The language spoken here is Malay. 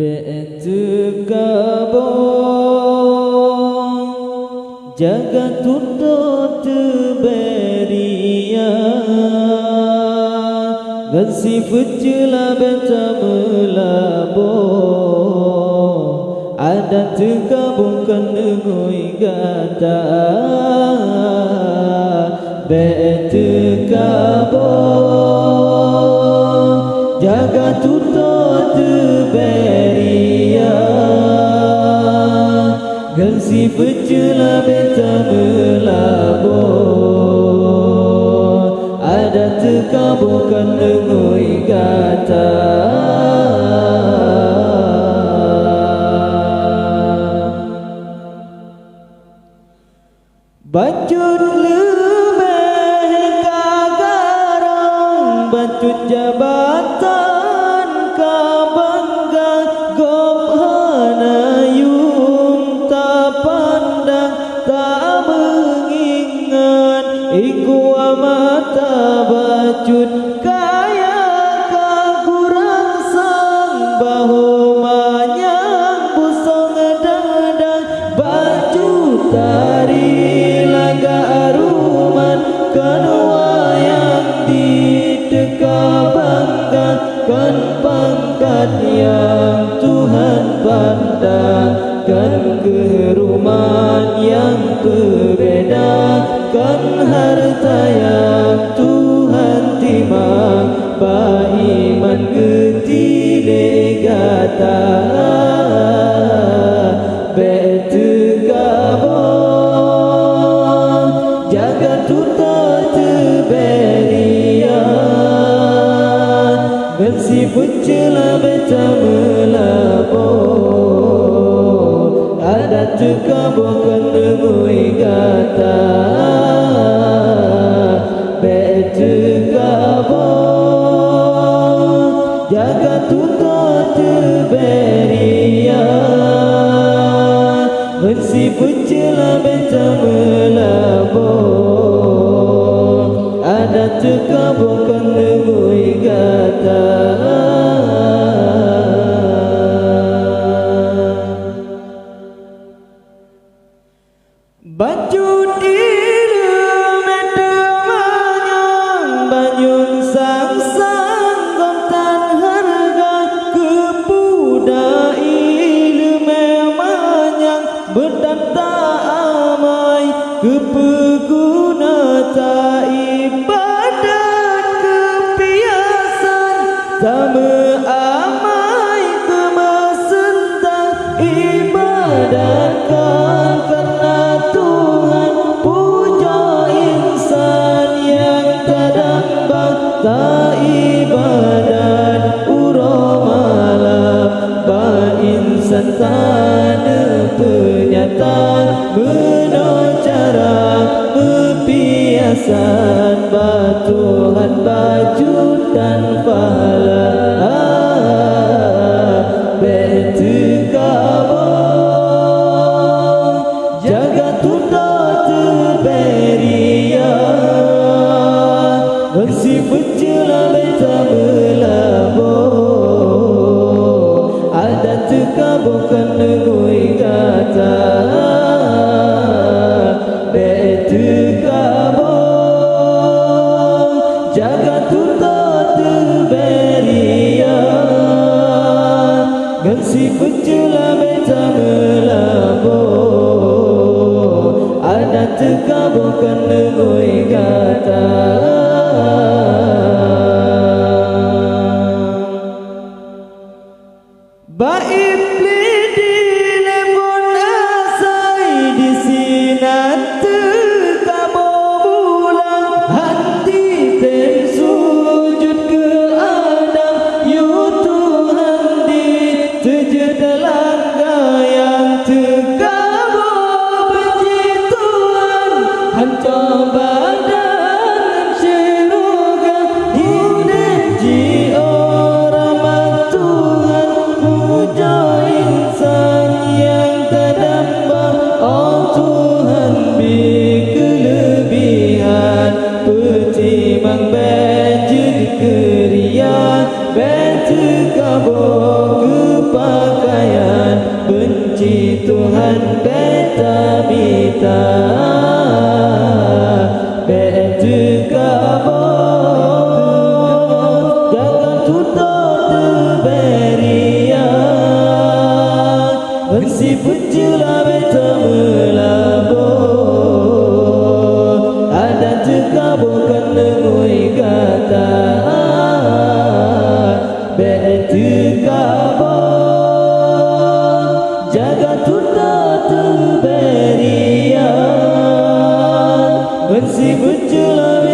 Be'etukabong jaga tutut beria gansi fucula beta melabo ada tukabong kenengui gata Be'etukabong jaga tutut beria gansi fucula beta melabo ada tukabong kenengui gata Bacut lebih kagarang bacut jabatan kabangga gop hanayum tak pandang tak mengingat iku amata bacut kaya kurang sang bahu manyang busong dadang bacut tari kedua yang didekabanggakan pangkat yang Tuhan pandangkan keruman yang berbeda kan harta yang Tuhan timang baiman getile gata Be'etukabong jaga tutut beria gansi fucula beta melabo ada tukabong kenengui gata Be'etukabong jaga tutut beria gansi fucula beta melabo ada tukabong kenengui gata Bacut ilmu medemanyang banyung sang-sang gontan harga kepuda ilmu memanyang berdata amai kepeguna tak ibadat kepiasan tak meamai kemesentang ibadatkan karena Tuhan puja insan yang terdambang tak ibadat uromalam ba insan tanda penyataan cara pepiasan Tuhan bacut dan pahala Be'etukabong jaga tutut beria gansi fucula beta melabo ada tukabong kenengui gata Be'etukabong jaga tutut beria gansi fucula beta melabo ada tukabong kenengui gata Baik lidi lepon asai di sinat tukabong bulan hati ten sujud ke Adam yu Tuhan di terjedalan yang tukabong benci Tuhan hancur badan syurga tukabong kepada Tuhan beta mita beta kabur jangan tutup terberian bensi pujulah beta melabur ada terkabur nemui kata beta kabur jaga tutup terberian bensi pujulah